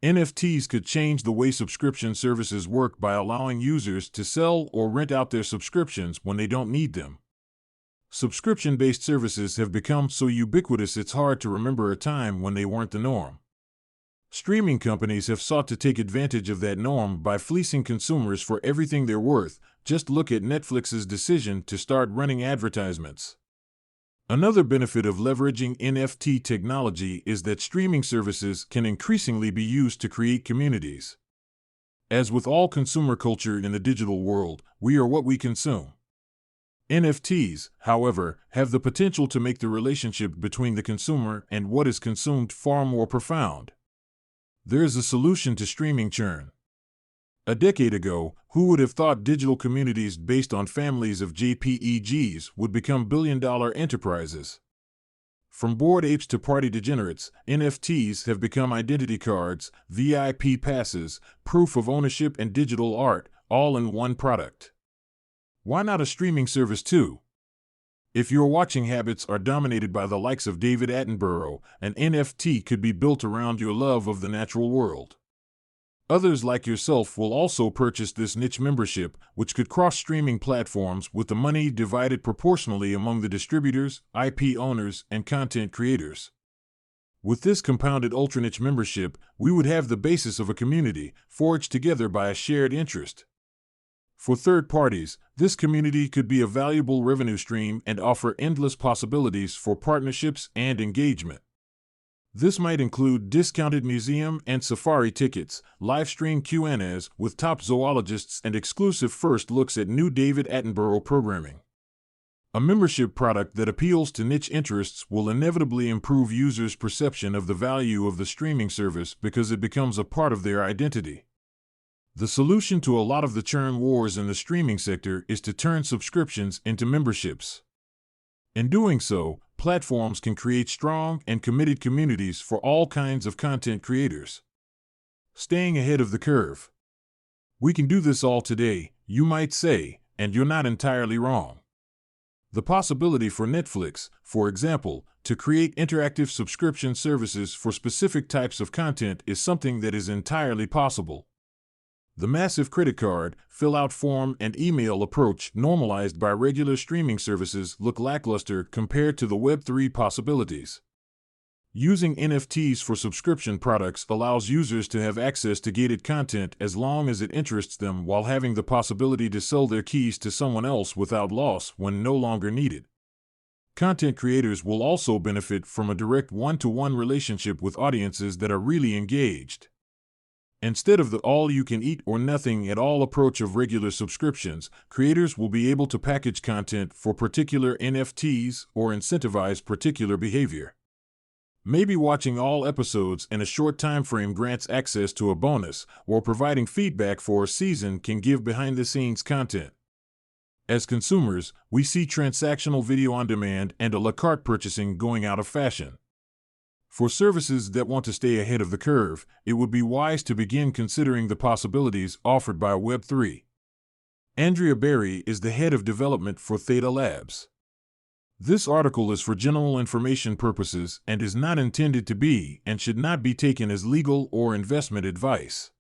NFTs could change the way subscription services work by allowing users to sell or rent out their subscriptions when they don't need them. Subscription-based services have become so ubiquitous it's hard to remember a time when they weren't the norm. Streaming companies have sought to take advantage of that norm by fleecing consumers for everything they're worth. Just look at Netflix's decision to start running advertisements. Another benefit of leveraging NFT technology is that streaming services can increasingly be used to create communities. As with all consumer culture in the digital world, we are what we consume. NFTs, however, have the potential to make the relationship between the consumer and what is consumed far more profound. There is a solution to streaming churn. A decade ago, who would have thought digital communities based on families of JPEGs would become billion-dollar enterprises? From bored apes to party degenerates, NFTs have become identity cards, VIP passes, proof of ownership, and digital art, all in one product. Why not a streaming service too? If your watching habits are dominated by the likes of David Attenborough, an NFT could be built around your love of the natural world. Others like yourself will also purchase this niche membership, which could cross streaming platforms with the money divided proportionally among the distributors, IP owners, and content creators. With this compounded ultra-niche membership, we would have the basis of a community, forged together by a shared interest. For third parties, this community could be a valuable revenue stream and offer endless possibilities for partnerships and engagement. This might include discounted museum and safari tickets, live-stream Q&As with top zoologists, and exclusive first looks at new David Attenborough programming. A membership product that appeals to niche interests will inevitably improve users' perception of the value of the streaming service because it becomes a part of their identity. The solution to a lot of the churn wars in the streaming sector is to turn subscriptions into memberships. In doing so, platforms can create strong and committed communities for all kinds of content creators. Staying ahead of the curve. We can do this all today, you might say, and you're not entirely wrong. The possibility for Netflix, for example, to create interactive subscription services for specific types of content is something that is entirely possible. The massive credit card, fill-out form, and email approach normalized by regular streaming services look lackluster compared to the Web3 possibilities. Using NFTs for subscription products allows users to have access to gated content as long as it interests them while having the possibility to sell their keys to someone else without loss when no longer needed. Content creators will also benefit from a direct one-to-one relationship with audiences that are really engaged. Instead of the all-you-can-eat or nothing-at-all approach of regular subscriptions, creators will be able to package content for particular NFTs or incentivize particular behavior. Maybe watching all episodes in a short time frame grants access to a bonus, or providing feedback for a season can give behind-the-scenes content. As consumers, we see transactional video on demand and a la carte purchasing going out of fashion. For services that want to stay ahead of the curve, it would be wise to begin considering the possibilities offered by Web3. Andrea Berry is the head of development for Theta Labs. This article is for general information purposes and is not intended to be and should not be taken as legal or investment advice.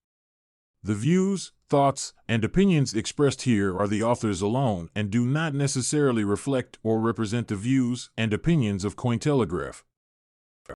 The views, thoughts, and opinions expressed here are the author's alone and do not necessarily reflect or represent the views and opinions of Cointelegraph.